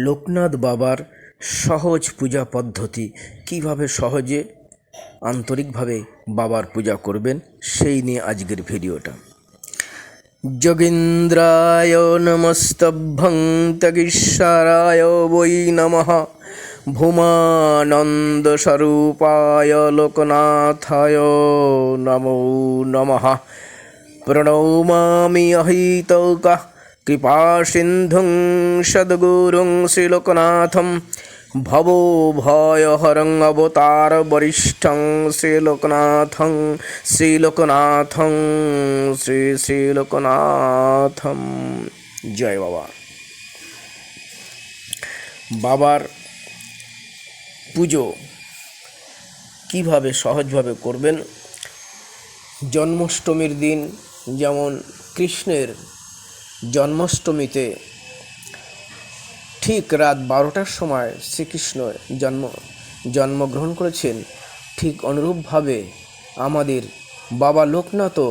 লোকনাথ বাবার সহজ পূজা পদ্ধতি, কিভাবে সহজে আন্তরিকভাবে বাবার পূজা করবেন সেই নিয়ে আজকের ভিডিওটা। যোগীন্দ্রায় নমস্তভ্যং তগীশ্বরায় বৈ নমঃ। ভূমানন্দ স্বরূপায় লোকনাথায় নমো নমঃ। প্রণমামি অহিতৌকঃ কৃপাসিন্ধুং সদ্গুরুং শ্রীলোকনাথং। ভবো ভয়হরং অবতার বরিষ্ঠং শ্রীলোকনাথং। শ্রীলোকনাথং শ্রী শ্রীলোকনাথম। জয় বাবা। বাবার পুজো কিভাবে সহজভাবে করবেন? জন্মাষ্টমীর দিন, যেমন কৃষ্ণের জন্মাষ্টমীতে ঠিক রাত 12টার সময় শ্রীকৃষ্ণ জন্মগ্রহণ করেছেন, ঠিক অনুরূপভাবে আমাদের বাবা লোকনাথও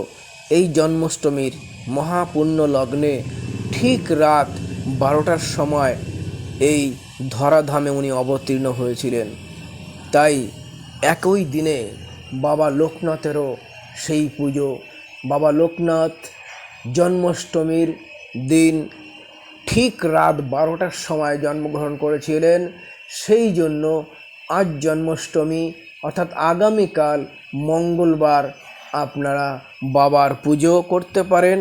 এই জন্মাষ্টমীর মহাপুণ্য লগ্নে ঠিক রাত 12টার সময় এই ধরাধামে উনি অবতীর্ণ হয়েছিলেন। তাই একই দিনে বাবা লোকনাথেরও সেই পুজো। বাবা লোকনাথ জন্মাষ্টমীর দিন ঠিক রাত 12টার সময় জন্মগ্রহণ করেছিলেন। সেই জন্য আজ জন্মাষ্টমী, অর্থাৎ আগামীকাল মঙ্গলবার আপনারা বাবার পুজো করতে পারেন।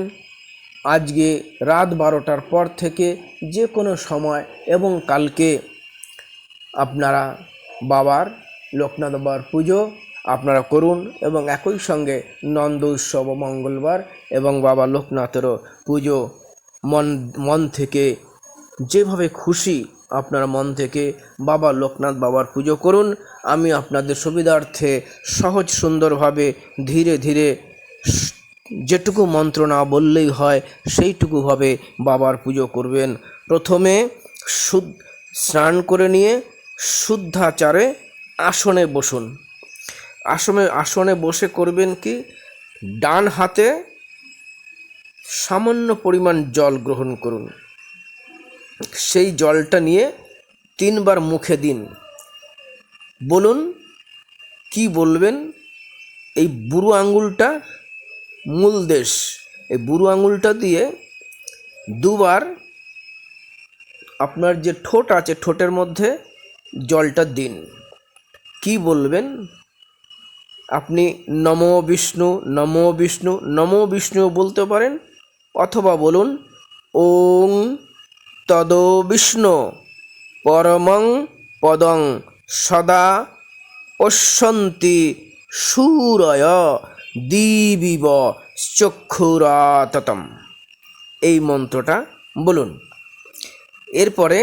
আজকে রাত 12টার পর থেকে যে কোনো সময় এবং কালকে আপনারা বাবার লোকনাথ বাবার পুজো আপনারা করুন, এবং একই সঙ্গে নন্দ উৎসব মঙ্গলবার এবং বাবা লোকনাথেরও পুজো মন থেকে যেভাবে খুশি আপনারা মন থেকে বাবা লোকনাথ বাবার পুজো করুন। আমি আপনাদের সুবিধার্থে সহজ সুন্দরভাবে ধীরে ধীরে যেটুকু মন্ত্র না বললেই হয় সেইটুকুভাবে বাবার পুজো করবেন। প্রথমে স্নান করে নিয়ে শুদ্ধাচারে আসনে বসুন। আসনে বসে করবেন কি, ডান হাতে সামান্য পরিমাণ জল গ্রহণ করুন। সেই জলটা নিয়ে 3 বার মুখে দিন। বলুন, কি বলবেন? এই বুড়ো আঙুলটা মূল দেশ, এই বুড়ো আঙুলটা দিয়ে 2 বার আপনার যে ঠোঁট আছে ঠোঁটের মধ্যে জলটা দিন। কি বলবেন? আপনি নমো বিষ্ণু, নমো বিষ্ণু, নমো বিষ্ণু বলতে পারেন, অথবা বলুন ওং তদ বিষ্ণু পরমং পদং সদা পশ্যন্তি সূরয় দিবিব চক্ষুরাততম। এই মন্ত্রটা বলুন। এরপরে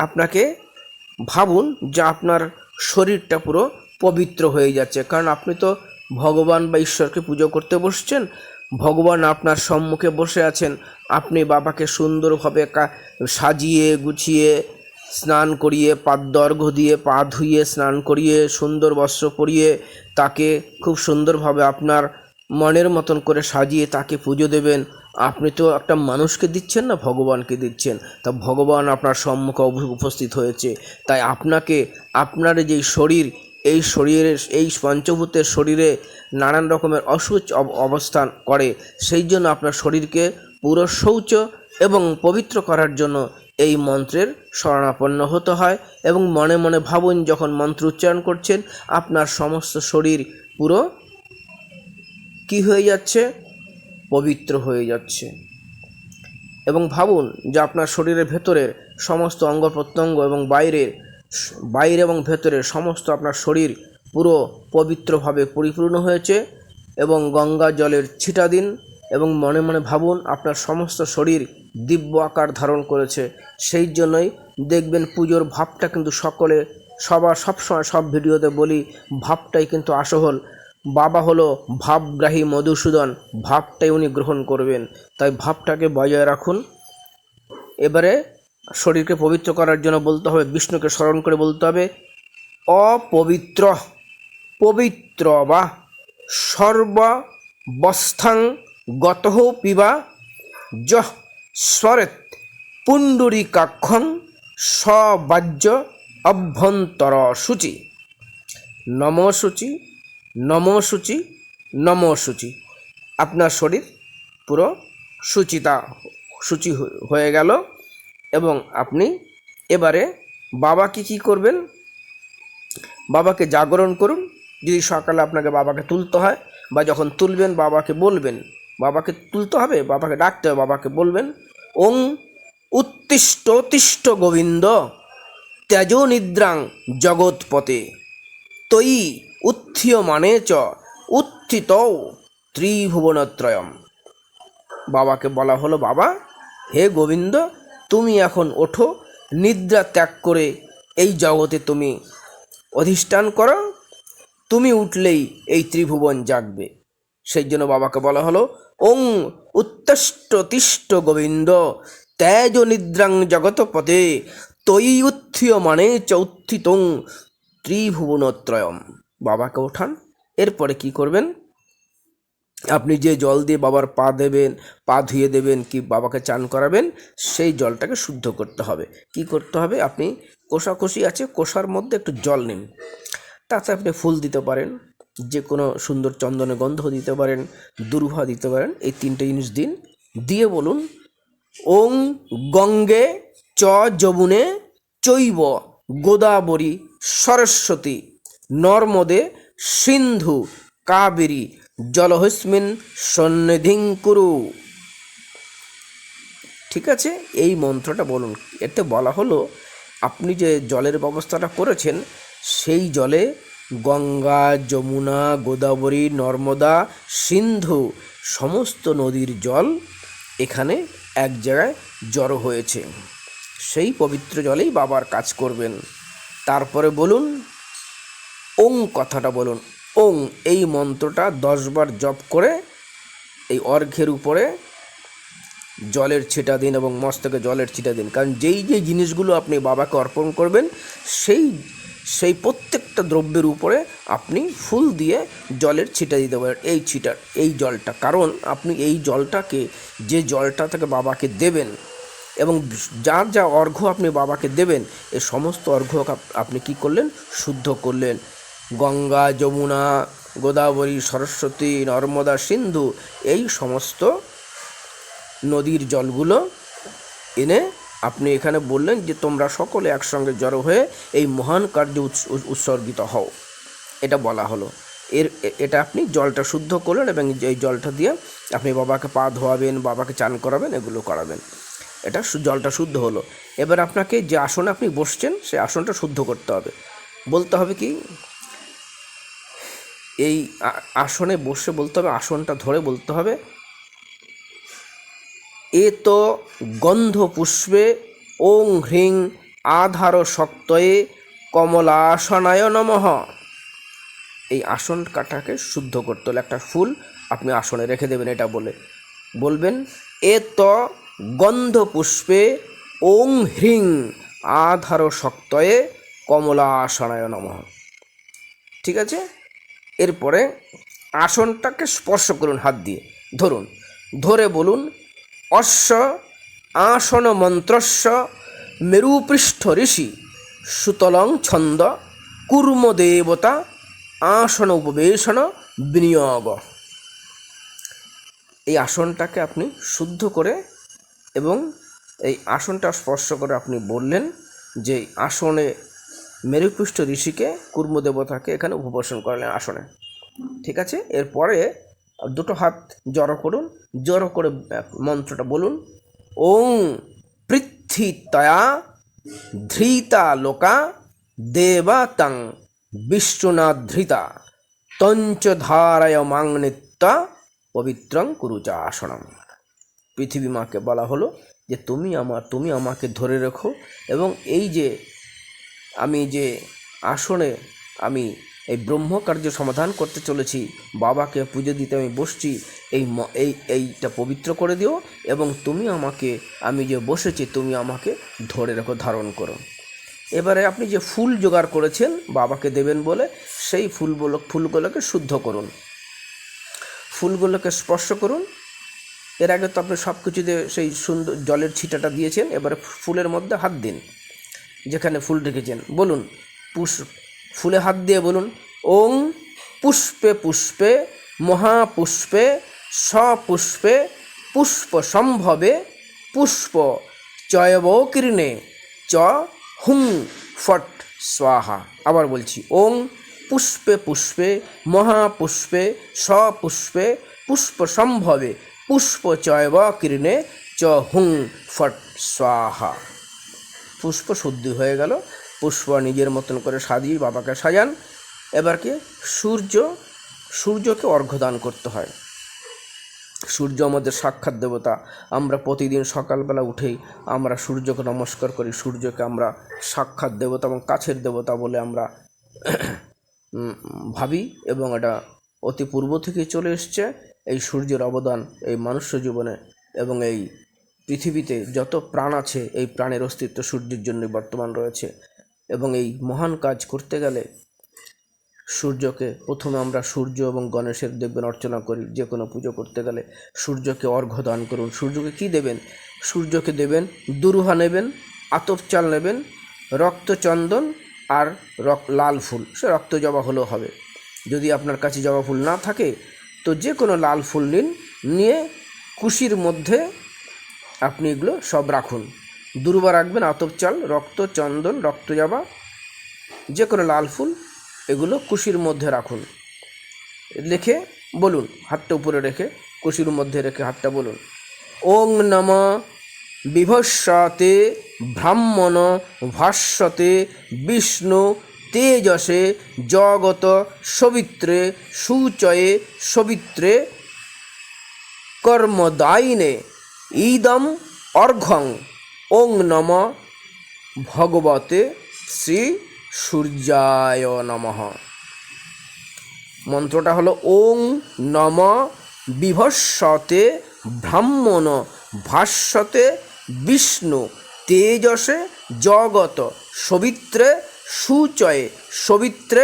আপনাকে ভাবুন যে আপনার শরীরটা পুরো পবিত্র হয়ে যাচ্ছে, কারণ আপনি তো ভগবান বা ঈশ্বরকে পুজো করতে বসছেন। ভগবান আপনার সম্মুখে বসে আছেন। আপনি বাবাকে সুন্দরভাবে সাজিয়ে গুছিয়ে স্নান করিয়ে, পাদ্যর্ঘ্য দিয়ে, পা ধুইয়ে, স্নান করিয়ে, সুন্দর বস্ত্র পরিয়ে তাকে খুব সুন্দরভাবে আপনার মনের মতন করে সাজিয়ে তাকে পুজো দেবেন। আপনি তো একটা মানুষকে দিচ্ছেন না, ভগবানকে দিচ্ছেন। তা ভগবান আপনার সম্মুখে উপস্থিত হয়েছে। তাই আপনাকে আপনার যেই শরীর, এই শরীরের, এই পঞ্চভূতের শরীরে নানান রকমের অসুচ অবস্থান করে, সেই জন্য আপনার শরীরকে পুরো শৌচ এবং পবিত্র করার জন্য এই মন্ত্রের শরণাপন্ন হতে হয়। এবং মনে মনে ভাবুন, যখন মন্ত্র উচ্চারণ করছেন আপনার সমস্ত শরীর পুরো কি হয়ে যাচ্ছে? পবিত্র হয়ে যাচ্ছে। এবং ভাবুন যে আপনার শরীরের ভেতরের সমস্ত অঙ্গ প্রত্যঙ্গ এবং বাইরে এবং ভেতরের সমস্ত আপনার শরীর পুরো পবিত্রভাবে পরিপূর্ণ হয়েছে। এবং গঙ্গা জলের ছিটা দিন এবং মনে মনে ভাবুন আপনার সমস্ত শরীর দিব্য আকার ধারণ করেছে। সেই জন্যই দেখবেন পুজোর ভাবটা কিন্তু সবসময় সব ভিডিওতে বলি, ভাবটাই কিন্তু আসল। বাবা হলো ভাবগ্রাহী মধুসূদন, ভাবটাই উনি গ্রহণ করবেন। তাই ভাবটাকে বজায় রাখুন। এবারে শরীরকে পবিত্র করার জন্য বলতে হবে, বিষ্ণুকে স্মরণ করে বলতে হবে অপবিত্র পবিত্র বা সর্বাবস্থাং গতঃ পিবা যঃ স্মরেৎ পুণ্ডরীকাক্ষং সবাহ্য অভ্যন্তর সূচি, নম সূচি, নম সূচি, নম সূচি। আপনার শরীর পুরো সূচি হয়ে গেল। এবং আপনি এবারে বাবাকে কি করবেন, বাবাকে জাগরণ করুন। যদি সকালে আপনাকে বাবাকে তুলতে হয় বা যখন তুলবেন বাবাকে বলবেন, বাবাকে তুলতে হবে, বাবাকে ডাকতে হবে, বাবাকে বলবেন ওং উত্তিষ্ঠ তিষ্ঠ গোবিন্দ ত্যাজো নিদ্রাং জগৎপতে তয়ি উত্থিয়মানে চ উত্থিত ত্রিভুবনত্রয়ম। বাবাকে বলা হলো, বাবা হে গোবিন্দ, তুমি এখন ওঠো, নিদ্রা ত্যাগ করে এই জগতে তুমি অধিষ্ঠান করো, তুমি উঠলেই এই ত্রিভুবন জাগবে। সেই জন্য বাবাকে বলা হলো ওং উত্তিষ্ঠ তিষ্ঠ গোবিন্দ ত্যাজ নিদ্রাং জগৎপতে তয়ি উত্থিয়মানে চ উত্থিতং ত্রিভুবনত্রয়ম। বাবাকে ওঠান। এরপরে কি করবেন, আপনি যে জল দিয়ে বাবার পা দেবেন, পা ধুয়ে দেবেন, কি বাবাকে চান করাবেন, সেই জলটাকে শুদ্ধ করতে হবে। কি করতে হবে, আপনি কোষাকুষি আছে, কোষার মধ্যে একটু জল নিন, তাতে আপনি ফুল দিতে পারেন, যে কোনো সুন্দর চন্দনে গন্ধ দিতে পারেন, দুর্ভা দিতে পারেন। এই তিনটে জিনিস দিন, দিয়ে বলুন ওং গঙ্গে চ যমুনে চৈব গোদাবরী সরস্বতী নর্মদে সিন্ধু কাবেরী জলহস্মিন সন্নিধিং কুরু। ঠিক আছে, এই মন্ত্রটা বলুন। এতে বলা হলো আপনি যে জলের ব্যবস্থাটা করেছেন, সেই জলে গঙ্গা, যমুনা, গোদাবরী, নর্মদা, সিন্ধু সমস্ত নদীর জল এখানে এক জায়গায় জড়ো হয়েছে। সেই পবিত্র জলেই বাবার কাজ করবেন। তারপরে বলুন ওং কথাটা বলুন। ওং এই মন্ত্রটা 10 বার জপ করে এই অর্ঘ্যের উপরে জলের ছিটা দিন এবং মস্তকে জলের ছিটা দিন। কারণ যেই জিনিসগুলো আপনি বাবাকে অর্পণ করবেন, সেই প্রত্যেকটা দ্রব্যের উপরে আপনি ফুল দিয়ে জলের ছিটা দিতে পারেন। এই জলটা, কারণ আপনি এই জলটাকে, যে জলটা থেকে বাবাকে দেবেন এবং যা অর্ঘ্য আপনি বাবাকে দেবেন, এই সমস্ত অর্ঘ্য আপনি কি করলেন, শুদ্ধ করলেন। গঙ্গা, যমুনা, গোদাবরী, সরস্বতী, নর্মদা, সিন্ধু এই সমস্ত নদীর জলগুলো এনে আপনি এখানে বললেন যে তোমরা সকলে একসঙ্গে জড়ো হয়ে এই মহান কার্যে উৎসর্গিত হও, এটা বলা হলো। এটা আপনি জলটা শুদ্ধ করলেন এবং এই জলটা দিয়ে আপনি বাবাকে পা ধোয়াবেন, বাবাকে চান করাবেন, এগুলো করাবেন। এটা জলটা শুদ্ধ হলো। এবার আপনাকে যে আসনে আপনি বসছেন সেই আসনটা শুদ্ধ করতে হবে। বলতে হবে কি, এই আসনে বসে বলতে হবে, আসনটা ধরে বলতে হবে এ তো গন্ধ পুষ্পে ওং হ্রিং আধার শক্তয়ে কমলাসনায় নমঃ। এই আসন কাটাকে শুদ্ধ করতে হলে একটা ফুল আপনি আসনে রেখে দেবেন। এটা বলবেন এ তো গন্ধ পুষ্পে ওং হ্রিং আধার শক্তয়ে কমলাসনায় নমঃ। ঠিক আছে, এরপরে আসনটাকে স্পর্শ করুন, হাত দিয়ে ধরে বলুন অশ্ব আসন মন্ত্রস্য মেরুপৃষ্ঠ ঋষি সুতলং ছন্দ কুর্ম দেবতা আসন উপবেশন বিনিয়োগ। এই আসনটাকে আপনি শুদ্ধ করে এবং এই আসনটা স্পর্শ করে আপনি বললেন যে আসনে মেরুপৃষ্ঠ ঋষিকে, কুর্ম দেবতাকে এখানে উপবেশন করলেন আসনে। ঠিক আছে, এরপরে দুটো হাত জড়ো করুন, জড়ো করে মন্ত্রটা বলুন ওং পৃথ্বীতয়া ধৃতা লোকা দেবতাং বিষ্ণুনাধৃতা তঞ্চ ধারায় মাংনিত্যা পবিত্রং কুরুচা আসনম। পৃথিবী মাকে বলা হলো যে তুমি আমাকে ধরে রেখো এবং এই যে আমি যে আসনে আমি এই ব্রহ্মকার্য সমাধান করতে চলেছি, বাবাকে পুজো দিতে আমি বসছি, এইটা পবিত্র করে দিও এবং তুমি আমাকে, আমি যে বসেছি তুমি আমাকে ধরে রেখো, ধারণ করো। এবারে আপনি যে ফুল জোগাড় করেছেন বাবাকে দেবেন বলে, সেই ফুলগুলোকে শুদ্ধ করুন, ফুলগুলোকে স্পর্শ করুন। এর আগে তো আপনি সব কিছুতে সেই সুন্দর জলের ছিটাটা দিয়েছেন, এবারে ফুলের মধ্যে হাত দিন যেখানে ফুল রেখেছেন বলুন, ফুলে হাত দিয়ে বলুন, ওং পুষ্পে পুষ্পে মহাপুষ্পে সপুষ্পে পুষ্প সম্ভবে পুষ্প চয়বকীর্ণে চ হুং ফট স্বাহা। আবার বলছি, ওং পুষ্পে পুষ্পে মহাপুষ্পে সপুষ্পে পুষ্প সম্ভবে পুষ্প চয়বকীর্ণে চ হুং ফট স্বাহা। পুষ্প শুদ্ধি হয়ে গেল। পুষ্প নিজের মতন করে সাজিয়ে বাবাকে সাজান। এবার কি সূর্যকে অর্ঘ্যদান করতে হয়। সূর্য আমাদের সাক্ষাৎ দেবতা। আমরা প্রতিদিন সকালবেলা উঠেই আমরা সূর্যকে নমস্কার করি। সূর্যকে আমরা সাক্ষাৎ দেবতা এবং কাছের দেবতা বলে আমরা ভাবি, এবং এটা অতি পূর্ব থেকেই চলে এসছে। এই সূর্যের অবদান এই মনুষ্য জীবনে এবং এই পৃথিবীতে যত প্রাণ আছে, এই প্রাণের অস্তিত্ব সূর্যের জন্যই বর্তমান রয়েছে। এবং এই মহান কাজ করতে গেলে সূর্যকে প্রথমে আমরা সূর্য এবং গণেশের দেখবেন অর্চনা করি। যে কোনো পুজো করতে গেলে সূর্যকে অর্ঘ্য দান করুন। সূর্যকে কি দেবেন? সূর্যকে দেবেন দুরুহা নেবেন, আতপ চাল নেবেন, রক্তচন্দন আর লাল ফুল। সে রক্ত জবা হলেও হবে। যদি আপনার কাছে জবা ফুল না থাকে তো যে কোনো লাল ফুল নিন, নিয়ে কুশির মধ্যে আপনি এগুলো সব রাখুন। দুর্বা রাখবেন, আতপ চাল, রক্ত চন্দন, রক্ত জবা, যে কোনো লাল ফুল, এগুলো কুশির মধ্যে রাখুন। রেখে বলুন, হাতটা উপরে রেখে কুশির মধ্যে রেখে হাতটা বলুন, ওং নমঃ বিভস্যতে ব্রাহ্মণ ভাস্যতে বিষ্ণু তেজসে জগত সবিত্রে সুচয়ে সবিত্রে কর্মদায়িনে ইদম অর্ঘ্যং ওং নমঃ ভগবতে শ্রী সূর্যায় নমঃ। মন্ত্রটা হলো ওং নমঃ বিভস্যতে ব্রাহ্মণ ভাস্যতে বিষ্ণু তেজসে জগত সবিত্রে সুচয়ে সবিত্রে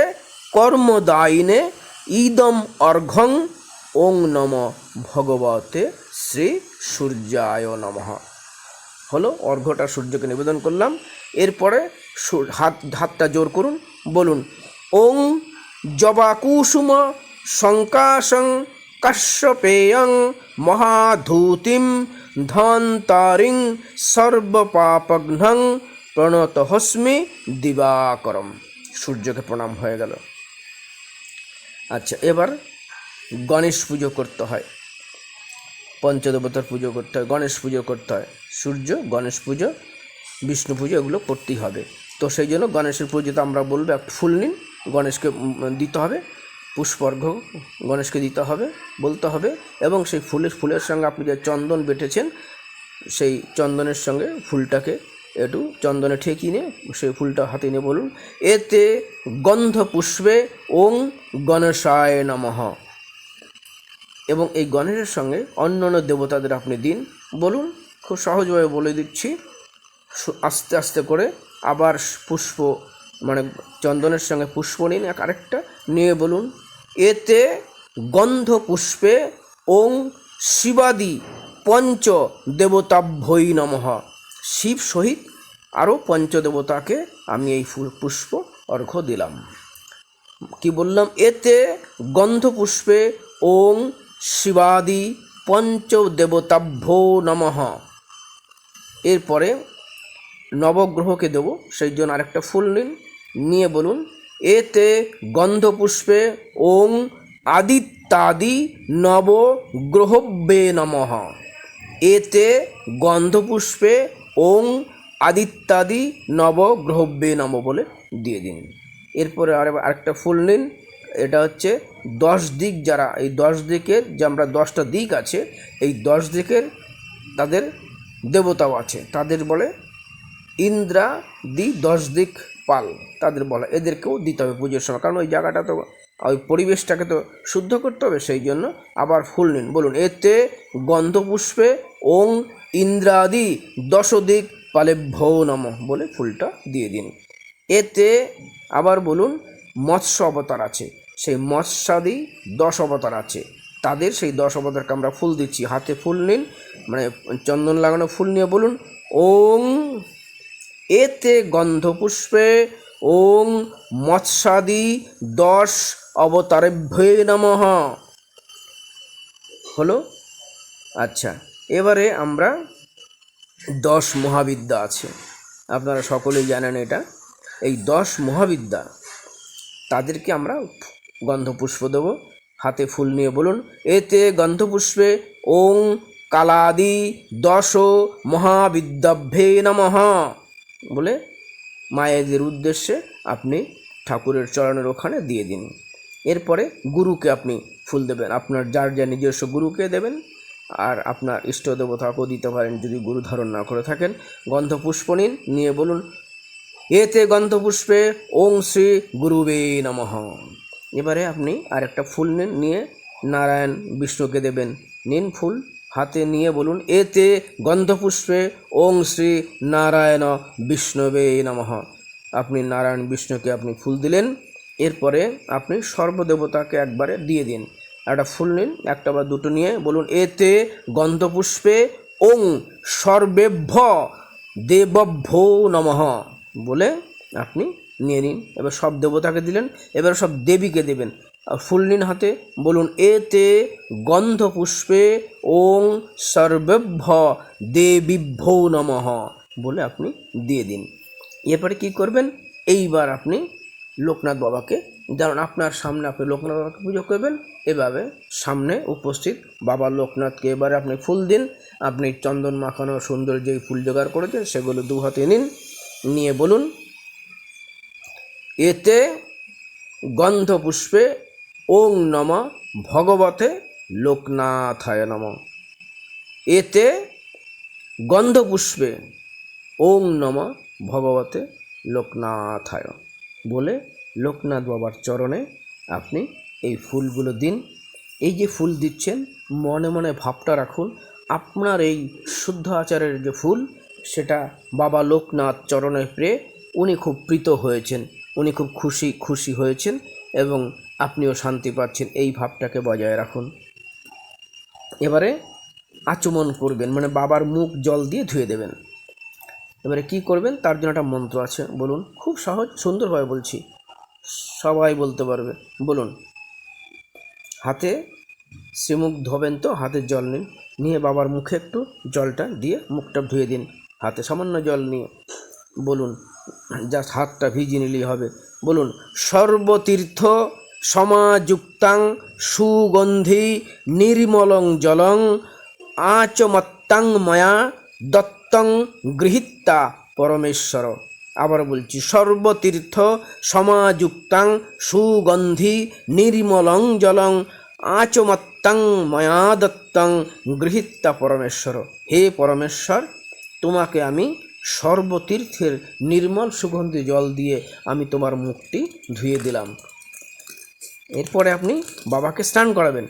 কর্মদায়িনে ইদম অর্ঘ্যং ওং নমঃ ভগবতে শ্রী সূর্যায় নমঃ। হলো, অর্ঘ্যটা সূর্যকে নিবেদন করলাম। এরপরে হাতটা জোর করুন, বলুন, ওং জবাকুসুম শঙ্কাশং কাশ্যপেয়ং মহাধূতিম ধন্তারিং সর্বপাপঘ্নং প্রণতহস্মি দিবাকরম। সূর্যকে প্রণাম হয়ে গেল। আচ্ছা, এবার গণেশ পুজো করতে হয়, পঞ্চদেবতার পুজো করতে হয়, গণেশ পুজো করতে হয়। সূর্য, গণেশ পুজো, বিষ্ণু পুজো এগুলো করতেই হবে। তো সেই জন্য গণেশের পুজোতে আমরা বলবো একটা ফুল নিন, গণেশকে দিতে হবে, পুষ্পার্ঘ্য গণেশকে দিতে হবে, বলতে হবে। এবং সেই ফুলের সঙ্গে আপনি যে চন্দন বেটেছেন, সেই চন্দনের সঙ্গে ফুলটাকে একটু চন্দনে ঠেকিয়ে নিয়ে সেই ফুলটা হাতে নিয়ে বলুন, এতে গন্ধ পুষ্পে ওং গণেশায় নমঃ। এবং এই গণেশের সঙ্গে অন্যান্য দেবতাদের আপনি দিন। বলুন, খুব সহজভাবে বলে দিচ্ছি, আস্তে আস্তে করে। আবার পুষ্প মানে চন্দনের সঙ্গে পুষ্প নিন, আরেকটা নিয়ে বলুন, এতে গন্ধ পুষ্পে ওং শিবাদি পঞ্চ দেবতাভ্যই নমঃ। শিব সহিত আরও পঞ্চদেবতাকে আমি এই পুষ্প অর্ঘ্য দিলাম। কি বললাম? এতে গন্ধ পুষ্পে ওং শিবাদি পঞ্চদেবতাভ্যো নমঃ। এরপরে নবগ্রহকে দেব, সেই জন্য আরেকটা ফুল নিন, নিয়ে বলুন, এতে গন্ধপুষ্পে ওং আদিত্যাদি নবগ্রহব্যে নমঃ। এতে গন্ধপুষ্পে ওং আদিত্যাদি নবগ্রহব্যে নমঃ বলে দিয়ে দিন। এরপরে আরেকটা ফুল নিন, এটা হচ্ছে 10 দিক, যারা এই 10 দিকের, যে আমরা 10টা দিক আছে, এই 10 দিকের তাদের দেবতাও আছে, তাদের বলে ইন্দ্রাদি 10 দিক পাল, তাদের বলা, এদেরকেও দিতে হবে পুজোর সময়। কারণ ওই জায়গাটা তো, ওই পরিবেশটাকে তো শুদ্ধ করতে হবে। সেই জন্য আবার ফুল নিন, বলুন, এতে গন্ধপুষ্পে ওং ইন্দ্রাদি 10 দিক পালেভ্যো নমঃ বলে ফুলটা দিয়ে দিন। এতে আবার বলুন, মৎস্য অবতার আছে, সেই মৎস্যাদি 10 অবতার আছে, তাদের সেই 10 অবতারকে আমরা ফুল দিচ্ছি। হাতে ফুল নিন, মানে চন্দন লাগানো ফুল নিয়ে বলুন, ওং এতে গন্ধপুষ্পে ওং মৎস্যাদি 10 অবতারেভ্যে নমঃ। হলো। আচ্ছা, এবারে আমরা 10 মহাবিদ্যা আছে, আপনারা সকলেই জানেন এটা। এই 10 মহাবিদ্যা তাদেরকে আমরা গন্ধপুষ্প দেব। হাতে ফুল নিয়ে বলুন, এতে গন্ধপুষ্পে ওং কালাদি 10 মহাবিদ্যাভ্যে নমঃ বলে মায়েদের উদ্দেশ্যে আপনি ঠাকুরের চরণের ওখানে দিয়ে দিন। এরপরে গুরুকে আপনি ফুল দেবেন, আপনার যার যা নিজস্ব গুরুকে দেবেন, আর আপনার ইষ্ট দেবতাকেও দিতে পারেন যদি গুরু ধারণ না করে থাকেন। গন্ধপুষ্প নিন, নিয়ে বলুন, এতে গন্ধপুষ্পে ওং শ্রী গুরুবে নমঃ। এবারে আপনি আরেকটা ফুল নিন, নিয়ে নারায়ণ বিষ্ণুকে দেবেন। নিন ফুল হাতে নিয়ে বলুন, এতে গন্ধপুষ্পে ওং শ্রী নারায়ণ বিষ্ণবে নমঃ। আপনি নারায়ণ বিষ্ণুকে আপনি ফুল দিলেন। এরপরে আপনি সর্বদেবতাকে একবারে দিয়ে দিন। একটা ফুল নিন, একটা বা দুটো নিয়ে বলুন, এতে গন্ধপুষ্পে ওং সর্বেভ্য দেবভ্যো নমঃ বলে আপনি নিয়ে নিন। এবার সব দেবতাকে দিলেন, এবার সব দেবীকে দেবেন। ফুল নিন হাতে, বলুন, এতে গন্ধপুষ্পে ওং সর্বেভ্য দেবীভ্যো নমঃ বলে আপনি দিয়ে দিন। এরপরে কি করবেন, এইবার আপনি লোকনাথ বাবাকে, যেমন আপনার সামনে আপনি লোকনাথ বাবাকে পুজো করবেন, এভাবে সামনে উপস্থিত বাবা লোকনাথকে এবারে আপনি ফুল দিন। আপনি চন্দন মাখানো সুন্দর যেই ফুল জোগাড় করেছেন সেগুলো 2 হাতে নিন, নিয়ে বলুন, এতে গন্ধপুষ্পে ওং নমঃ ভগবতে লোকনাথায় নমঃ। এতে গন্ধপুষ্পে ওং নমঃ ভগবতে লোকনাথায় বলে লোকনাথ বাবার চরণে আপনি এই ফুলগুলো দিন। এই যে ফুল দিচ্ছেন মনে মনে ভাবটা রাখুন, আপনার এই শুদ্ধ আচারের যে ফুল সেটা বাবা লোকনাথ চরণে পেয়ে উনি খুব প্রীত হয়েছেন, উনি খুব খুশি হয়েছেন এবং আপনিও শান্তি পাচ্ছেন। এই ভাবটাকে বজায় রাখুন। এবারে আচমন করবেন, মানে বাবার মুখ জল দিয়ে ধুয়ে দেবেন। এবারে কি করবেন, তার জন্য একটা মন্ত্র আছে, বলুন। খুব সহজ, সুন্দরভাবে বলছি, সবাই বলতে পারবে। বলুন, হাতে শ্রীমুখ ধোবেন তো, হাতে জল নিন, নিয়ে বাবার মুখে একটু জলটা দিয়ে মুখটা ধুয়ে দিন। হাতে সামান্য জল নিয়ে বলুন, জাস্ট হাতটা ভিজিয়ে নিলেই হবে। বলুন, সর্বতীর্থ সমাযুক্তাং সুগন্ধি নির্মলং জলং আচমত্তাং ময়া দত্তং গৃহীতা পরমেশ্বর। আবার বলছি, সর্বতীর্থ সমাযুক্তাং সুগন্ধি নির্মলং জলং আচমত্তাং ময়া দত্তং গৃহীতা পরমেশ্বর। হে পরমেশ্বর, তোমাকে আমি সর্বতীর্থের নির্মল সুগন্ধি জল দিয়ে আমি তোমার মুখটি ধুয়ে দিলাম। এরপরে আপনি বাবাকে স্নান করাবেন।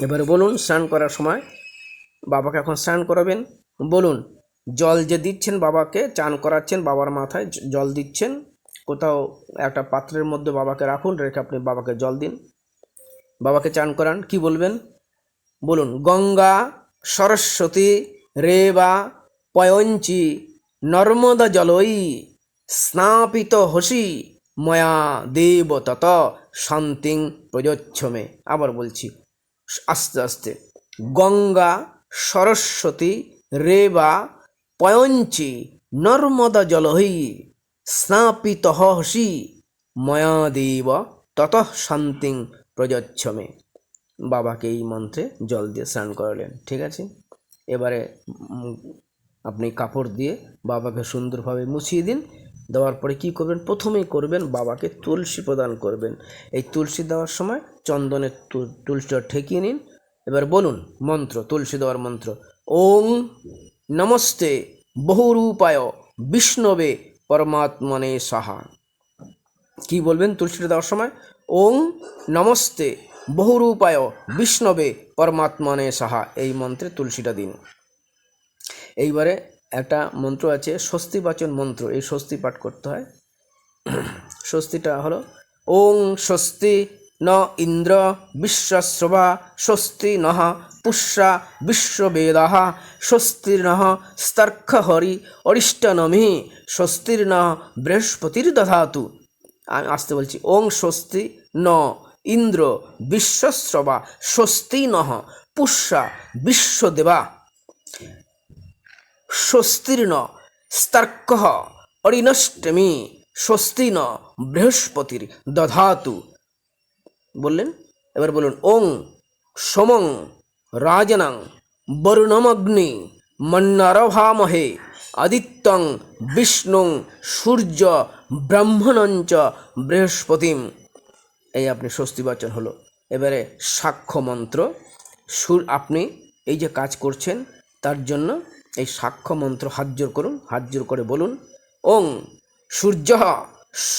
এবারে বলুন, স্নান করার সময় বাবাকে এখন স্নান করাবেন। বলুন, জল যে দিচ্ছেন বাবাকে, চান করাচ্ছেন, বাবার মাথায় জল দিচ্ছেন, কোথাও একটা পাত্রের মধ্যে বাবাকে রাখুন, রেখে আপনি বাবাকে জল দিন, বাবাকে চান করান। কি বলবেন, বলুন, গঙ্গা সরস্বতী রেবা পয়ঞ্চি নর্মদা জলই স্নাপিত হসি ময়া দেব তত শান্তিং প্রযোচ্ছমে। আবার বলছি আস্তে আস্তে, গঙ্গা সরস্বতী রেবা পয়ঞ্চি নর্মদা জলই স্নাপিত হসি ময়া দেব তত শান্তিং প্রযোচ্ছমে। বাবাকে এই মন্ত্রে জল দিয়ে স্নান করালেন। ঠিক আছে, এবারে আপনি কাপড় দিয়ে বাবাকে সুন্দরভাবে মুছিয়ে দিন। দেওয়ার পরে কি করবেন, প্রথমেই করবেন বাবাকে তুলসী প্রদান করবেন। এই তুলসী দেওয়ার সময় চন্দনের তুলসীটা ঠেকিয়ে নিন। এবার বলুন মন্ত্র, তুলসী দেওয়ার মন্ত্র, ওং নমস্তে বহুরূপায় বিষ্ণবে পরমাত্মনে সাহা। কি বলবেন তুলসীটা দেওয়ার সময়, ওং নমস্তে বহুরূপায় বিষ্ণবে পরমাত্মনে সাহা। এই মন্ত্রে তুলসীটা দিন। এইবারে একটা মন্ত্র আছে স্বস্তিবাচন মন্ত্র, এই স্বস্তি পাঠ করতে হয়। স্বস্তিটা হলো, ওং স্বস্তি ন ইন্দ্র বিশ্বশ্রবা স্বস্তি নঃ পুষ্যা বিশ্ববেদাঃ স্বস্তির্নঃ স্তর্ক্ষহরি অরিষ্টনমি স্বস্তির্নঃ বৃহস্পতির্দধাতু। আমি আসতে বলছি, ওং স্বস্তি ন ইন্দ্র বিশ্বশ্রবা স্বস্তি নঃ পুষ্যা বিশ্বদেবা স্বস্তির্ন স্তর্কঃ অরিষ্টনমি স্বস্তি ন বৃহস্পতির দধাতু। বললেন। এবার বলুন, ওং সমং রাজনং বরুণমগ্নি মন্নারভামহে আদিত্যং বিষ্ণুং সূর্য ব্রাহ্মণঞ্চ বৃহস্পতিম। এই আপনি স্বস্তিবাচন হলো। এবারে সাক্ষ্য মন্ত্র। আপনি এই যে কাজ করছেন তার জন্য এই সাক্ষ্য মন্ত্র হাত জোর করুন, হাত জোর করে বলুন, ওং সূর্য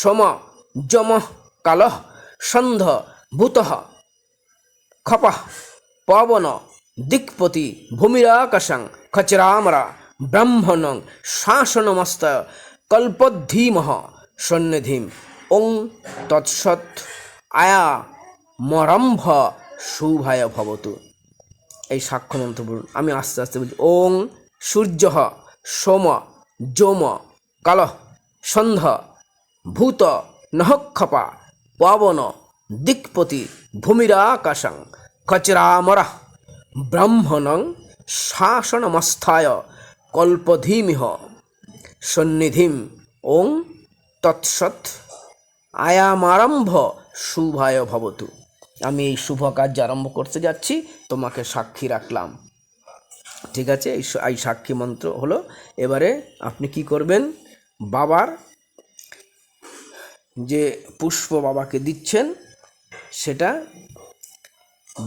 সম যম কালঃ সন্ধ ভূতঃ খপঃ পবন দিক্পতি ভূমিরাকাশং খচরামরা ব্রাহ্মণং শাসনমস্ত কল্পধীমহ সন্নিধিম। ওং তৎসৎ আয়া মরম্ভ শুভায় ভবতু। এই সাক্ষ্য মন্ত্র বলুন। আমি আস্তে আস্তে বলছি, ওং সূর্য সোম যোম কালঃ সন্ধ ভূত নহক্ষপা পবন দিক্পতি ভূমিরাকাশং খচরামরা ব্রাহ্মণং শাসনমস্থায় কল্পধীমিহ সন্নিধিম। ওং তৎসৎ আয়ামারম্ভ শুভায় ভবতু। আমি এই শুভ কাজ আরম্ভ করতে যাচ্ছি, তোমাকে সাক্ষী রাখলাম। ঠিক আছে, এই সাক্ষী মন্ত্র হলো। এবারে আপনি কি করবেন, বাবার যে পুষ্প বাবাকে দিচ্ছেন, সেটা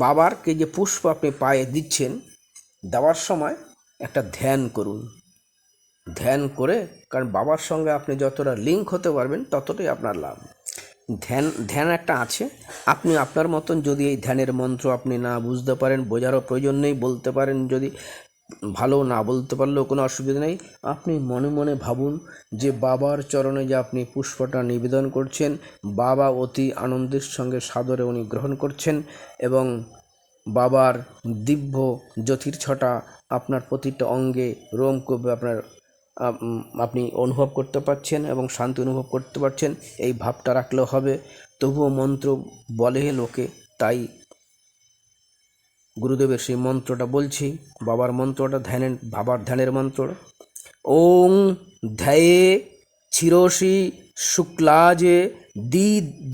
বাবারকে যে পুষ্প আপনি পায়ে দিচ্ছেন, দেওয়ার সময় একটা ধ্যান করুন। ধ্যান করে, কারণ বাবার সঙ্গে আপনি যতটা লিঙ্ক হতে পারবেন ততটাই আপনার লাভ। ধ্যান একটা আছে, আপনি আপনার মতন যদি এই ধ্যানের মন্ত্র আপনি না বুঝতে পারেন, বোঝারও প্রয়োজন নেই, বলতে পারেন যদি ভালো, না বলতে পারলেও কোনো অসুবিধা নেই। আপনি মনে মনে ভাবুন যে বাবার চরণে যে আপনি পুষ্পটা নিবেদন করছেন, বাবা অতি আনন্দের সঙ্গে সাদরে উনি গ্রহণ করছেন এবং বাবার দিব্য জ্যোতির্ছটা আপনার প্রতিটা অঙ্গে রোমকূপে আপনি অনুভব করতে পারছেন এবং শান্তি অনুভব করতে পারছেন। এই ভাবটা রাখলেও হবে। তবুও মন্ত্র বলে লোকে, তাই গুরুদেবের সেই মন্ত্রটা বলছি, বাবার মন্ত্রটা বাবার ধ্যানের মন্ত্র। ওং ধ্যায়ে ছিরসি শুক্লাজে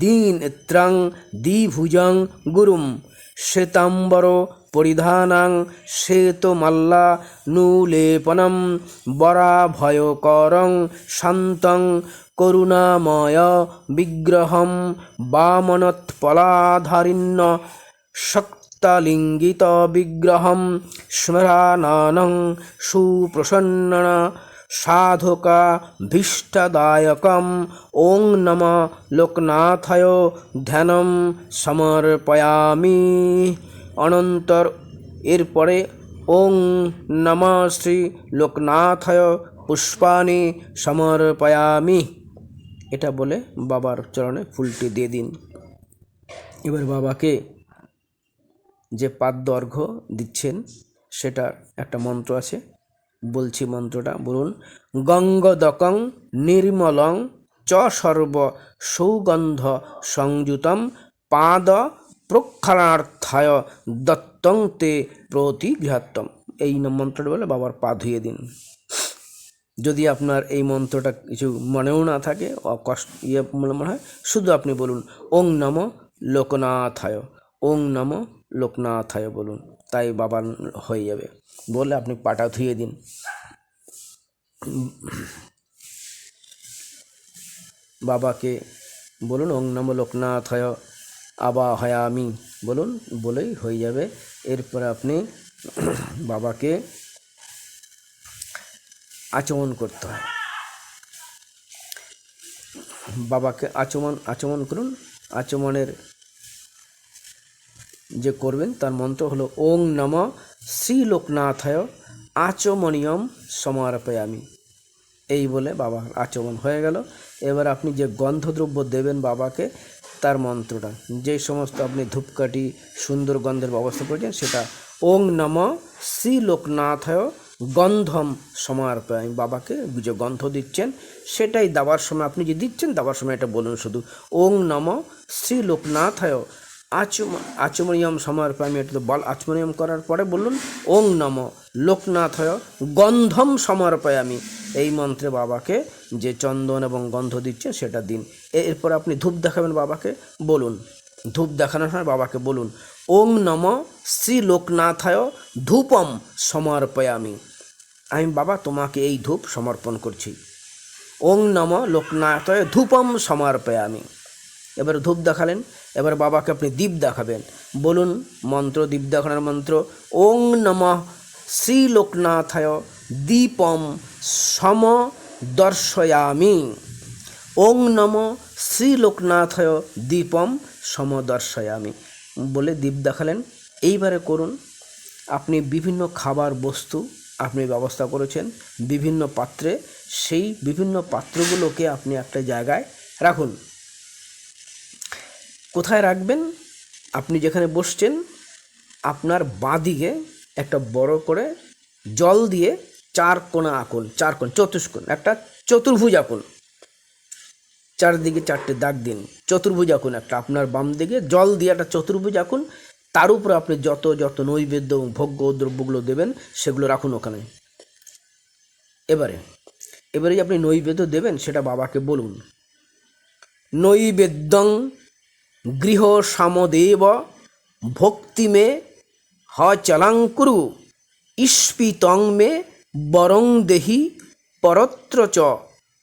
দীন দ্বিভুজং গুরুম শ্বেতাম্বর পরিধানাং শ্বেতমাল্লা নুলেপনম বরাভয়করং শান্তং করুণাময় বিগ্রহম বামনৎপলাধারিণ্য শক্তলিঙ্গিত বিগ্রহম স্মরানানং সুপ্রসন্ন সাধকাভীষ্টদায়কম। ওং নম লোকনাথায় ধ্যানম সমর্পয়ামি। অনন্তর এরপরে ওং নম শ্রী লোকনাথায় পুষ্পানি সমর্পয়ামি, এটা বলে বাবার চরণে ফুলটি দিয়ে দিন। এবার বাবাকে যে পাদ্য অর্ঘ্য দিচ্ছেন সেটার একটা মন্ত্র আছে, বলছি মন্ত্রটা, বলুন। গঙ্গদকং নির্মলং চ সর্ব সৌগন্ধ সংযুতম পাদ প্রক্ষালনার্থায় দত্তং তে প্রতিগৃহাত্তম। এই মন্ত্রটা বলে বাবার পা ধুয়ে দিন। যদি আপনার এই মন্ত্রটা কিছু মনেও না থাকে, মনে হয়, শুধু আপনি বলুন ওং নম লোকনাথায়, ওং নম লোকনাথায় বলুন, তাই বাবার হয়ে যাবে। বলে আপনি পাটা ধুয়ে দিন। বাবাকে বলুন ওং নম লোকনাথায় আবাহয়ামি বলুন, বলেই হয়ে যাবে। এরপরে আপনি বাবাকে আচমন করতে হয়। বাবাকে আচমন করুন। আচমনের যে করবেন তার মন্ত্র হলো ওং নম শ্রীলোকনাথায় আচমনিয়ম সমর্পয়ামি। এই বলে বাবার আচমন হয়ে গেল। এবার আপনি যে গন্ধদ্রব্য দেবেন বাবাকে, তার মন্ত্রটা, যে সমস্ত আপনি ধূপকাঠি সুন্দর গন্ধের ব্যবস্থা করেছেন সেটা ওং নম শ্রী লোকনাথায় গন্ধম সমর্পয়ামি। বাবাকে যে গন্ধ দিচ্ছেন সেটাই দেওয়ার সময় আপনি যে দিচ্ছেন দেওয়ার সময় এটা বলুন শুধু ওং নম শ্রী লোকনাথায় আচমনিয়ম সমর্পয়ামি। এটা তো বল আচমনিয়ম করার পরে বলুন ওং নম লোকনাথায় গন্ধম সমর্পয়ামি। এই মন্ত্রে বাবাকে যে চন্দন এবং গন্ধ দিচ্ছেন সেটা দিন। এরপর আপনি ধূপ দেখাবেন বাবাকে, বলুন ধূপ দেখানোর সময় বাবাকে বলুন ওং নম শ্রী লোকনাথায় ধূপম সমর্পয়ামি। আমি বাবা তোমাকে এই ধূপ সমর্পণ করছি। ওং নম লোকনাথায় ধূপম সমর্পয়ামি। এবার ধূপ দেখালেন, এবার বাবাকে আপনি দীপ দেখাবেন, বলুন মন্ত্র, দীপ দেখানোর মন্ত্র ওং নম শ্রী লোকনাথায় দীপম সমদর্শয়ামি। ওং নম শ্রী লোকনাথায় দীপম সমদর্শয়ামি বলে দীপ দেখালেন। এইবারে করুন আপনি বিভিন্ন খাবার বস্তু আপনি ব্যবস্থা করেছেন বিভিন্ন পাত্রে, সেই বিভিন্ন পাত্রগুলোকে আপনি একটা জায়গায় রাখুন। কোথায় রাখবেন? আপনি যেখানে বসছেন আপনার বাঁদিকে একটা বড় করে জল দিয়ে 4 কোণা আঁকুন, 4 কোণ চতুষ্কোণ, একটা চতুর্ভুজ আঁকুন, চারদিকে 4টে দাগ দিন, চতুর্ভুজ আঁকুন একটা। আপনার বাম দিকে জল দিয়ে একটা চতুর্ভুজ আঁকুন, তার উপরে আপনি যত যত নৈবেদ্য ভোগ্য দ্রব্যগুলো দেবেন সেগুলো রাখুন ওখানে। এবারে যে আপনি নৈবেদ্য দেবেন সেটা বাবাকে বলুন নৈবেদ্যং গৃহ সামদেব ভক্তি মে হ চলাঙ্কুরু ইস্পিতং মে বরং দেহি পরত্র চ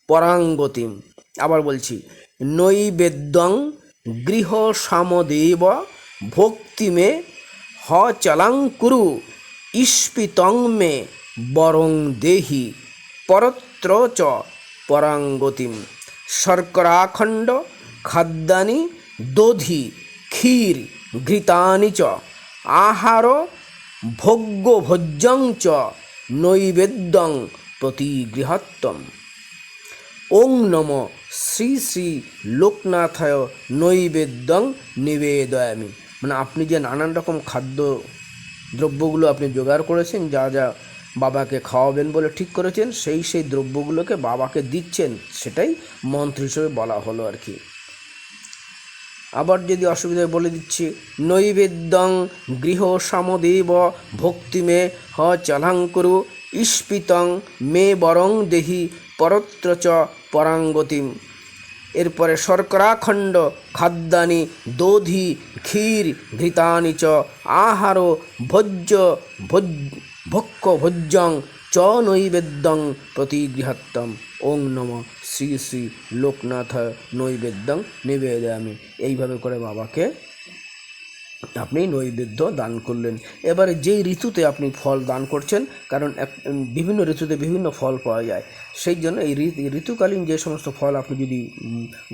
পরাঙ্গতিম। আবার বলছি নৈবেদ্যং গৃহ সামদেব ভক্তি মে হ চলাঙ্কুরু ইস্পিতং মে বরং দেহি পরত্র চ পরাঙ্গতিম। শর্করাখণ্ড খাদ্যানি দধি ক্ষীর ঘৃতানি চ আহার ভোগ্য ভোজ্যং চ নৈবেদ্যং প্রতিগৃহত্বম। ওং নম শ্রী শ্রী লোকনাথায় নৈবেদ্যং নিবেদয়ামি। মানে আপনি যে নানান রকম খাদ্য দ্রব্যগুলো আপনি জোগাড় করেছেন, যা যা বাবাকে খাওয়াবেন বলে ঠিক করেছেন, সেই দ্রব্যগুলোকে বাবাকে দিচ্ছেন, সেটাই মন্ত্র হিসেবে বলা হলো আর কি। আবার যদি অসুবিধায় বলে দিচ্ছি নৈবেদ্যং গৃহ সামদেব ভক্তি মে হ চলাঙ্কুরু ইস্পিতং মে বরং দেহি পরত্র চ পরাঙ্গতিম। এরপরে শর্করাখণ্ড খাদ্যানি দধি ক্ষীর ঘৃতানি চ আহার ভোজ্য ভক্ষ ভোজ্যং চ নৈবেদ্যং প্রতিগৃহত্বম। ওং নম শ্রী শ্রী লোকনাথ নৈবেদ্যং নিবেদয়ামি। এইভাবে করে বাবাকে আপনি নৈবেদ্য দান করলেন। এবারে যেই ঋতুতে আপনি ফল দান করছেন, কারণ বিভিন্ন ঋতুতে বিভিন্ন ফল পাওয়া যায়, সেই জন্য এই ঋতুকালীন যে সমস্ত ফল আপনি যদি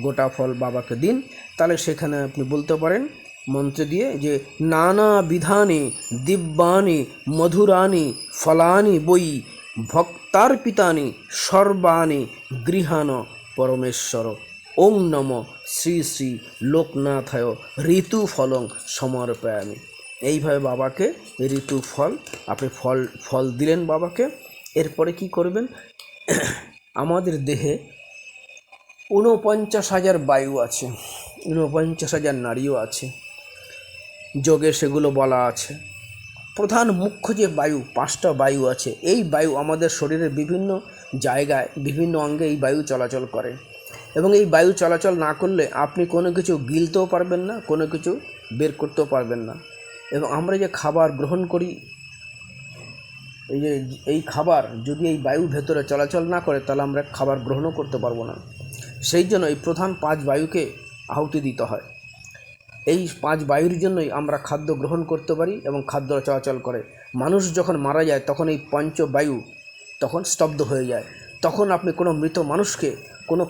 গোটা ফল বাবাকে দিন, তাহলে সেখানে আপনি বলতে পারেন মন্ত্র দিয়ে যে নানা বিধানি দিব্যানি মধুরানি ফলানি বই ভক্তার্পিতানি সর্বাণি গৃহান পরমেশ্বর। ওং নম শ্রী শ্রী লোকনাথায় ঋতুফলং সমর্পয়ামি। এইভাবে বাবাকে ঋতু ফল আপনি ফল দিলেন বাবাকে। এরপরে কি করবেন? আমাদের দেহে 49,000 বায়ু আছে, 49,000 নাড়িও আছে, যোগে সেগুলো বলা আছে। প্রধান মুখ্য যে বায়ু 5টা বায়ু আছে, এই বায়ু আমাদের শরীরের বিভিন্ন জায়গায় বিভিন্ন অঙ্গে এই বায়ু চলাচল করে, এবং এই বায়ু চলাচল না করলে আপনি কোনো কিছু গিলতেও পারবেন না, কোনো কিছু বের করতেও পারবেন না। এবং আমরা যে খাবার গ্রহণ করি, এই খাবার যদি এই বায়ু ভেতরে চলাচল না করে তাহলে আমরা খাবার গ্রহণও করতে পারবো না। সেই জন্য এই প্রধান 5 বায়ুকে আহুতি দিতে হয়। এই 5 বায়ুর জন্যই আমরা খাদ্য গ্রহণ করতে পারি এবং খাদ্য চলাচল করে। মানুষ যখন মারা যায় তখন এই 5 বায়ু তখন স্তব্ধ হয়ে যায়, তখন আপনি কোনো মৃত মানুষকে কোনো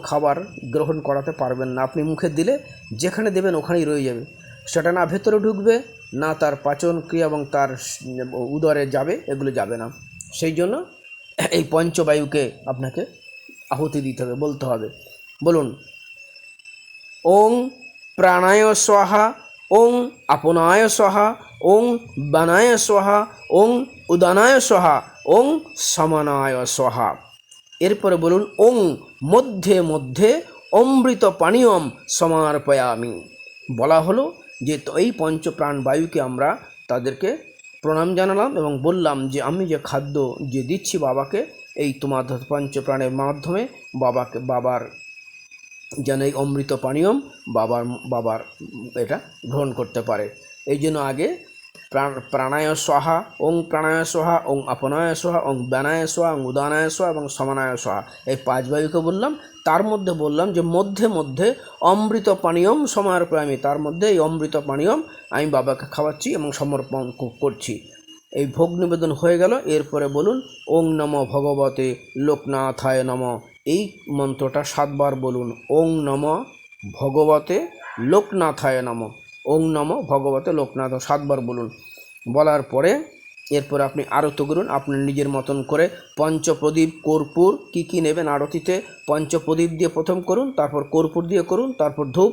খাবার গ্রহণ করাতে পারবেন না। আপনি মুখে দিলে যেখানে দেবেন ওখানেই রয়ে যাবে, সেটা না ভেতরে ঢুকবে, না তার পাচন ক্রিয়া এবং তার উদরে যাবে, এগুলো যাবে না। সেই জন্য এই পঞ্চবায়ুকে আপনাকে আহুতি দিতে হবে, বলতে হবে। বলুন ওং প্রাণায় স্বাহা, ওং আপনায় স্বাহা, ওং বানায় স্বাহা, ওং উদানায় স্বাহা, ওং সমানায় স্বাহা। এরপরে বলুন ওং মধ্যে মধ্যে অমৃত পানীয়ম সমার্পয়ামি। বলা হলো যে এই পঞ্চপ্রাণ বায়ুকে আমরা তাদেরকে প্রণাম জানালাম এবং বললাম যে আমি যে খাদ্য যে দিচ্ছি বাবাকে, এই তোমার পঞ্চপ্রাণের মাধ্যমে বাবার যেন এই অমৃত পানীয়ম বাবার এটা গ্রহণ করতে পারে। এই জন্য আগে প্রাণায় স্বাহা, ওং প্রাণায় স্বাহা, ওং আপনায় স্বাহা, ওং ব্যানায় স্বাহা, ওং উদানায় স্বাহা এবং সমানায় স্বাহা, এই 5 বায়ুকে বললাম। তার মধ্যে বললাম যে মধ্যে মধ্যে অমৃত পানীয়ম সমর্পয়ামি, তার মধ্যে এই অমৃত পানীয়ম আমি বাবাকে খাওয়াচ্ছি এবং সমর্পণ করছি। এই ভোগ নিবেদন হয়ে গেল। এরপরে বলুন ওং নমো ভগবতে লোকনাথায় নমঃ। এই মন্ত্রটা 7 বার বলুন। ওং নমো ভগবতে লোকনাথায় নমঃ, ওং নমো ভগবতে লোকনাথ 7 বার বলুন। বলার পরে এরপর আপনি আরতি করুন আপনার নিজের মতন করে। পঞ্চপ্রদীপ কর্পূর কি নেবেন আরতিতে, পঞ্চপ্রদীপ দিয়ে প্রথম করুন, তারপর কর্পূর দিয়ে করুন, তারপর ধূপ,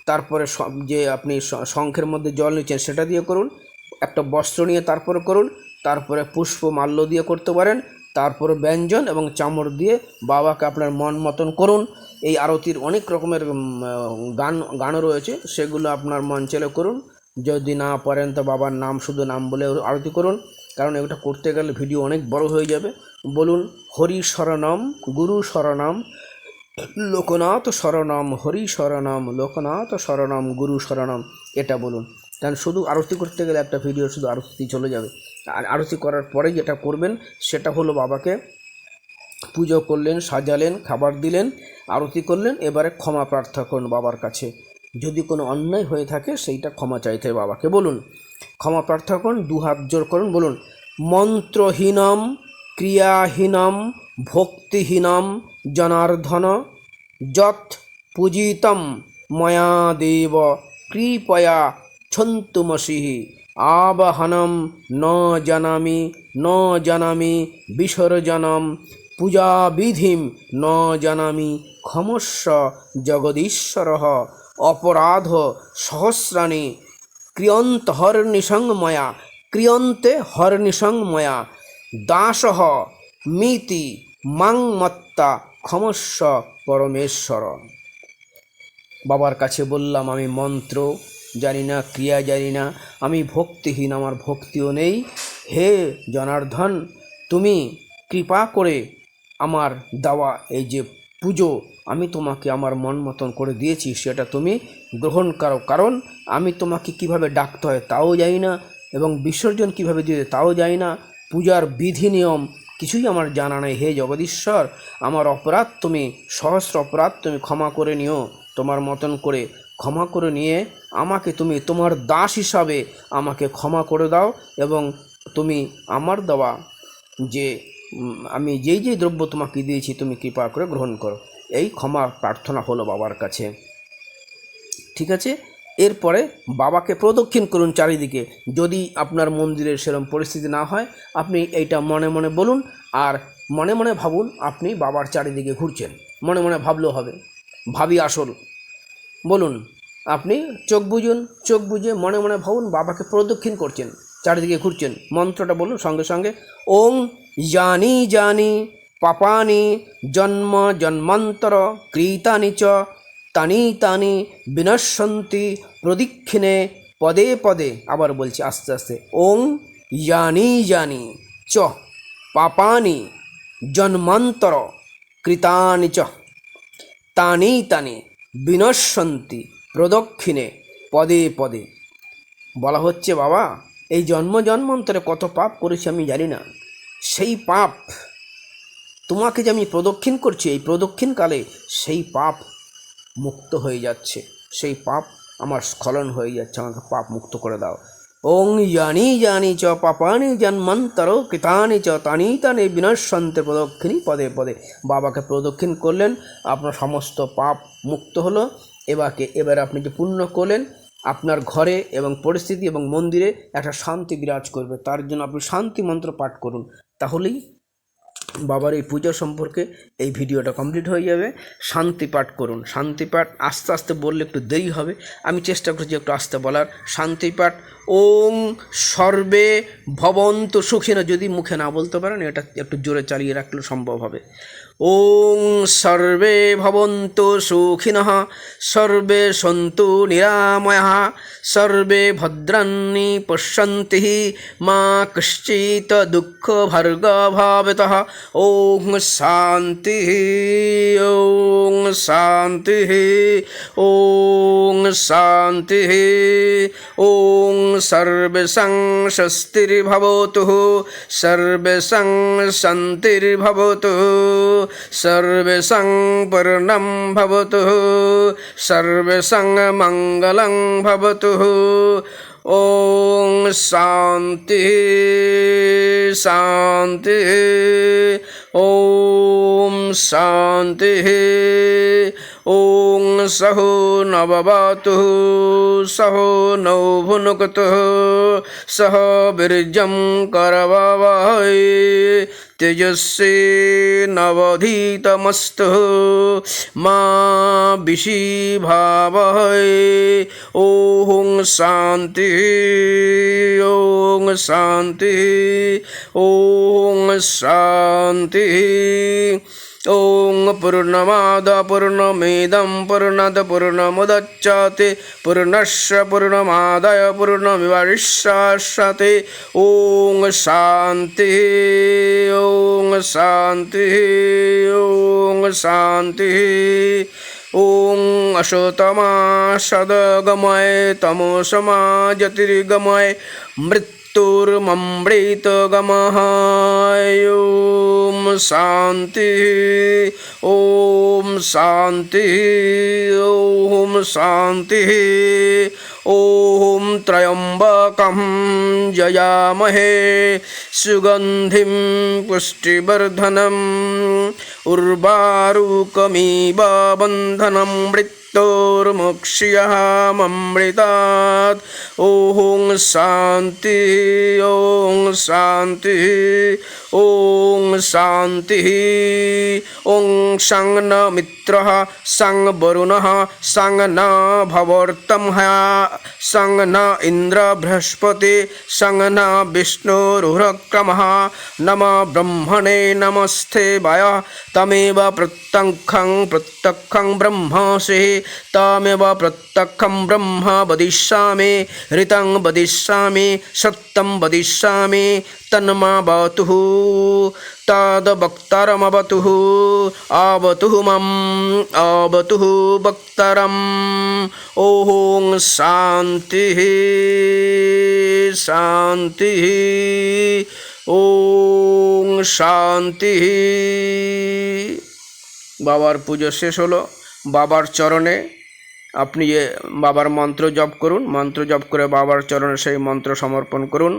তারপরে যে আপনি শঙ্খের মধ্যে জল নিচ্ছেন সেটা দিয়ে করুন, একটা বস্ত্র নিয়ে তারপরে করুন, তারপরে পুষ্প মাল্য দিয়ে করতে পারেন, তারপরে ব্যঞ্জন এবং চামড় দিয়ে বাবাকে আপনার মন মতন করুন। এই আরতির অনেক রকমের গানও রয়েছে, সেগুলো আপনার মন চেলে করুন। যদি না পারেন তো বাবার নাম, শুধু নাম বলে আরতি করুন, কারণ এটা করতে গেলে ভিডিও অনেক বড় হয়ে যাবে। বলুন হরি শরণম গুরু শরণম লোকনাথ শরণম, হরি শরণম লোকনাথ শরণম গুরু শরণম, এটা বলুন। কারণ শুধু আরতি করতে গেলে একটা ভিডিও শুধু আরতি চলে যাবে। আর আরতি করার পরে যেটা করবেন সেটা হলো বাবাকে পুজো করলেন, সাজালেন, খাবার দিলেন, আরতি করলেন, এবারে ক্ষমা প্রার্থনা করুন বাবার কাছে। যদি কোনো অন্যায় হয়ে থাকে সেইটা ক্ষমা চাইতে বাবাকে বলুন। ক্ষমা প্রার্থনা করুন, 2 হাত জোর করুন, বলুন মন্ত্রহীনম ক্রিয়াহীনম ভক্তিহীনম জনার্দন যৎ পূজিতম ময়া দেব কৃপয়া ছন্তুমসিহি আবাহনম ন জানামি বিসর্জনম পূজাবিধিম ন জানামি ক্ষমস্ব জগদীশ্বর অপরাধ সহস্রাণি ক্রিয়ন্তে হর্নিসংময়া দাসঃ মিতি মাং মত্তা ক্ষমস্ব পরমেশ্বর। বাবার কাছে বললাম আমি মন্ত্র জানি না, ক্রিয়া জানি না, আমি ভক্তিহীন, আমার ভক্তিও নেই। হে জনার্দন, তুমি কৃপা করে আমার দেওয়া এই যে পুজো আমি তোমাকে আমার মন মতন করে দিয়েছি, সেটা তুমি গ্রহণ করো। কারণ আমি তোমাকে কিভাবে ডাকতে হয় তাও জানি না, এবং বিসর্জন কিভাবে দিতে তাও জানি না, পূজার বিধি নিয়ম কিছুই আমার জানা নেই। হে জগদীশ্বর, আমার অপরাধ তুমি, সহস্র অপরাধ তুমি ক্ষমা করে নিও। তোমার মতন করে ক্ষমা করে নিয়ে আমাকে তুমি তোমার দাস হিসাবে আমাকে ক্ষমা করে দাও, এবং তুমি আমার দেওয়া যে আমি যেই দ্রব্য তোমাকে দিয়েছি তুমি কৃপা করে গ্রহণ করো। এই ক্ষমা প্রার্থনা হলো বাবার কাছে। ঠিক আছে, এরপরে বাবাকে প্রদক্ষিণ করুন চারিদিকে। যদি আপনার মন্দিরের সেরকম পরিস্থিতি না হয়, আপনি এইটা মনে মনে বলুন, আর মনে মনে ভাবুন আপনি বাবার চারিদিকে ঘুরছেন। মনে মনে ভাবলেও হবে, ভাবি আসল। বলুন, আপনি চোখ বুঝুন, চোখ বুঝে মনে মনে ভাবুন বাবাকে প্রদক্ষিণ করছেন, চারিদিকে ঘুরছেন। মন্ত্রটা বলুন সঙ্গে সঙ্গে, ওং জানি পাপানি জন্ম জন্মান্তর কৃতানি চ তানি বিনশ্যন্তি প্রদক্ষিণে পদে পদে। আবার বলছি আস্তে আস্তে, ওং জানি চ পাপানি জন্মান্তর কৃতানি চ তানি বিনশ্যন্তি প্রদক্ষিণে পদে পদে। বলা হচ্ছে বাবা এই জন্মান্তরে কত পাপ করেছি আমি জানি না, সেই পাপ তোমাকে যে আমি প্রদক্ষিণ করছি, এই প্রদক্ষিণকালে সেই পাপ মুক্ত হয়ে যাচ্ছে, সেই পাপ আমার স্খলন হয়ে যাচ্ছে, আমাকে পাপ মুক্ত করে দাও। ওং জানি চ পাপানি জন্মান্তর কৃতানি চ তানি বিনশ্যন্তে প্রদক্ষিণী পদে পদে। বাবাকে প্রদক্ষিণ করলেন, আপনার সমস্ত পাপ মুক্ত হলো। এবার আপনি যে পুণ্য করলেন, আপনার ঘরে এবং পরিস্থিতি এবং মন্দিরে একটা শান্তি বিরাজ করবে। তার জন্য আপনি শান্তি মন্ত্র পাঠ করুন, তাহলেই বাবার এই পূজা সম্পর্কে এই ভিডিওটা কমপ্লিট হয়ে যাবে। শান্তি পাঠ করুন। শান্তি পাঠ আস্তে আস্তে বললে একটু দেরি হবে, আমি চেষ্টা করছি একটু আস্তে বলার। শান্তি পাঠ ওং সর্বে ভবন্তু সুখিনঃ, যদি মুখে না বলতে পারেন এটা একটু জোরে চালিয়ে রাখলে সম্ভব হবে। ওং সর্বে ভবন্তু সুখিনঃ, সর্বে সন্তু নিরাময়াঃ, সর্বে ভদ্রাণি পশ্যন্তি, মা কশ্চিৎ দুঃখ ভার্গ ভবেতঃ। ওং শান্তি ওং শান্তি ওং শান্তি ওং সর্বেষাং স্বস্তির্ভবতু, সর্বেষাং শান্তির্ভবতু, সর্বেষাং পূর্ণং ভবতু, সর্বেষাং মঙ্গলং ভবতু। ওং শান্তি শান্তি ওং শান্তি ওং সহ নববাতু, সহ নৌ ভুনক্তু, সহ বীর্যং করবাবহৈ, তেজস্বী নবধীতমস্তু, মা বিষীভাবহৈ। ওং শান্তি ওং শান্তি ওং শান্তি। ওং পূর্ণমাদ পূর্ণমিদং পূর্ণাৎ পূর্ণমুদচ্যতে, পূর্ণস্য পূর্ণমাদায় পূর্ণমেবাবশিষ্যতে। ওং শান্তি ওং শান্তি ওং শান্তি। ওং অসতমা সদগময়, তমোসমা জ্যোতির্গময়, মৃত্যুর্মমৃতগমঃ। ওম শান্তি ওম শান্তি ওম শান্তি। ওম ত্র্যম্বকং যজামহে, সুগন্ধিং পুষ্টিবর্ধনং, উর্বারুকমিব বন্ধনং, মৃত্যুর্মোক্ষ্যমমৃতাৎ। ওং শান্তি ওং শান্তি ওং শান্তি। ওং সং ন মিত্রঃ সং বরুণঃ সং ন ভবর্তমঃ সং ন ইন্দ্র বৃহস্পতি সং ন বিষ্ণুরুক্রমঃ। নমঃ ব্রহ্মণে নমস্তে বায়, তমেব প্রত্যক্ষং ব্রহ্মাসি, তমেব প্রত্যক্ষং ব্রহ্ম বদিষ্যামি, ঋतं বদিষ্যামি, সত্যং বদিষ্যামি, তন্মাবতু তদ্বক্তারমবতু, আবতু মম আবতু বক্তারম। ওং শান্তি শান্তি ওং শান্তি। বাবার পুজো শেষ হলো। বাবার চরণে আপনি বাবার মন্ত্র জপ করুন। মন্ত্র জপ করে বাবার চরণে সেই মন্ত্র সমর্পণ করুন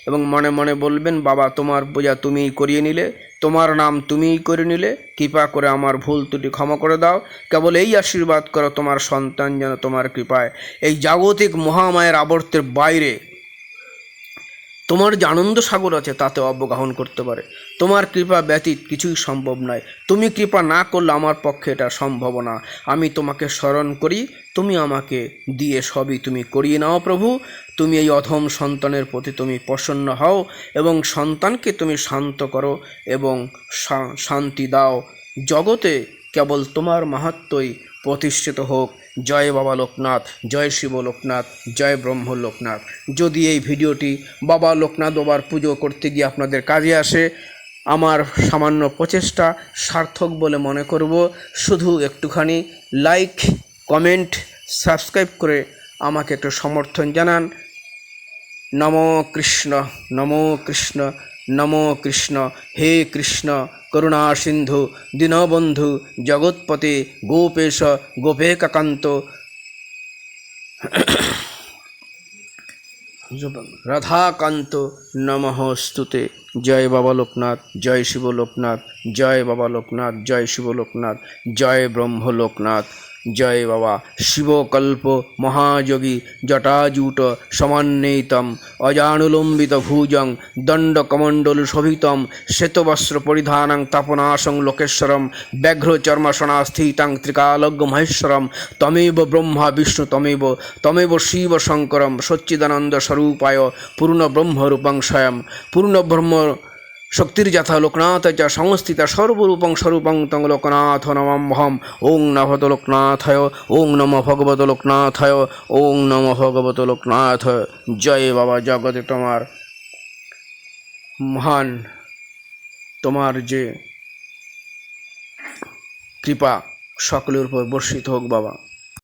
এবং মনে মনে বলবেন, বাবা তোমার পূজা তুমিই করিয়ে নিলে, তোমার নাম তুমিই করে নিলে, কৃপা করে আমার ভুল ত্রুটি ক্ষমা করে দাও। কেবল এই আশীর্বাদ করো তোমার সন্তান যেন তোমার কৃপায় এই জাগতিক মহামায়ের আবর্তের বাইরে তোমার যে আনন্দ সাগর আছে তাতে অবগাহন করতে পারে। তোমার কৃপা ব্যতীত কিছুই সম্ভব নয়। তুমি কৃপা না করলে আমার পক্ষে এটা সম্ভব না। আমি তোমাকে স্মরণ করি, তুমি আমাকে দিয়ে সবই তুমি করিয়ে নাও প্রভু। তুমি এই অধম সন্তানের প্রতি তুমি প্রসন্ন হও এবং সন্তানকে তুমি শান্ত করো এবং শান্তি দাও। জগতে কেবল তোমার মাহাত্ম্যই প্রতিষ্ঠিত হোক। জয় বাবা লোকনাথ, জয় শিব লোকনাথ, জয় ব্রহ্ম লোকনাথ। যদি এই ভিডিওটি বাবা লোকনাথ বাবার পুজো করতে গিয়ে আপনাদের কাজে আসে, আমার সামান্য প্রচেষ্টা সার্থক বলে মনে করব। শুধু একটুখানি লাইক, কমেন্ট, সাবস্ক্রাইব করে আমাকে একটু সমর্থন জানান। নমো কৃষ্ণ, নমো কৃষ্ণ, নমো কৃষ্ণ। হে কৃষ্ণ করুণা সিন্ধু দীনবন্ধু জগৎপতে গোপেশ গোপেকান্ত রাধাকান্ত নমঃস্তুতে। জয় বাবা লোকনাথ, জয় শিব লোকনাথ, জয় বাবা লোকনাথ, জয় শিব লোকনাথ, জয় ব্রহ্ম লোকনাথ, জয় বাবা শিবকল্প মহাযোগী জটাজূট সমন্বিতম অজানুলম্বিত ভুজং দণ্ডকমণ্ডল শোভিতম শ্বেতবস্ত্র পরিধানং তাপনাশং লোকেশ্বরম ব্যাঘ্রচর্মসনাস্থিতং ত্রিকালজ্ঞ মহেশ্বরম তমেব ব্রহ্মা বিষ্ণু তমেব শিব শঙ্করম সচ্চিদানন্দ স্বরূপায় পূর্ণ ব্রহ্মরূপং স্বয়ং পূর্ণ ব্রহ্ম শক্তির্যথা লোকনাথ চ সংস্থিত সর্বরূপং স্বরূপং তং লোকনাথ নমাম্যহম। ওং নমঃ লোকনাথায়, ওং নমঃ ভগবত লোকনাথায়, ওং নমঃ ভগবত লোকনাথ। জয় বাবা জগতে তোমার মহান, তোমার যে কৃপা সকলের উপর বর্ষিত হোক বাবা।